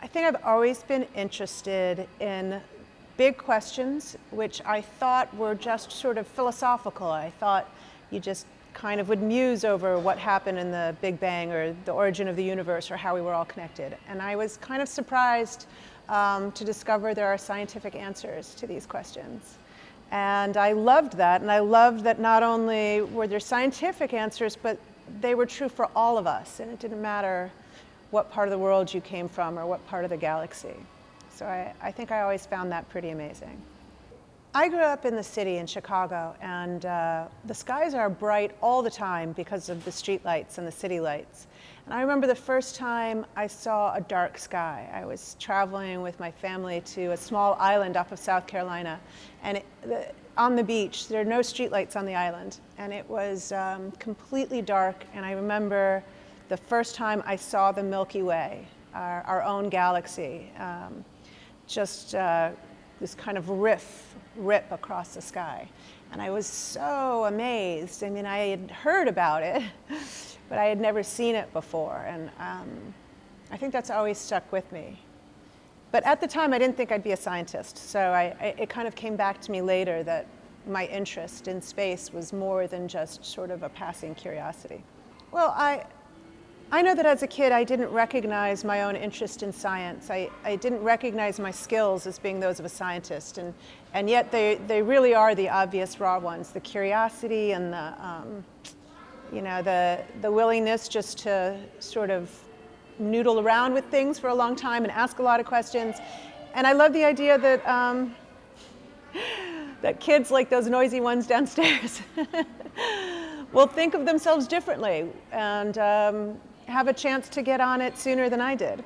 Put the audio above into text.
I think I've always been interested in big questions, which I thought were just sort of philosophical. I thought you just kind of would muse over what happened in the Big Bang or the origin of the universe or how we were all connected. And I was kind of surprised to discover there are scientific answers to these questions. And I loved that, and I loved that not only were there scientific answers, but they were true for all of us, and it didn't matter what part of the world you came from or what part of the galaxy. So I think I always found that pretty amazing. I grew up in the city in Chicago, and the skies are bright all the time because of the street lights and the city lights. And I remember the first time I saw a dark sky. I was traveling with my family to a small island off of South Carolina, and on the beach, there are no street lights on the island, and it was completely dark. And I remember the first time I saw the Milky Way, our own galaxy, just this kind of rip across the sky. And I was so amazed. I mean, I had heard about it, but I had never seen it before. And I think that's always stuck with me. But at the time, I didn't think I'd be a scientist. So it kind of came back to me later that my interest in space was more than just sort of a passing curiosity. Well, I know that as a kid, I didn't recognize my own interest in science. I didn't recognize my skills as being those of a scientist, and yet they really are the obvious raw ones: the curiosity and the willingness just to sort of noodle around with things for a long time and ask a lot of questions. And I love the idea that that kids like those noisy ones downstairs will think of themselves differently and have a chance to get on it sooner than I did.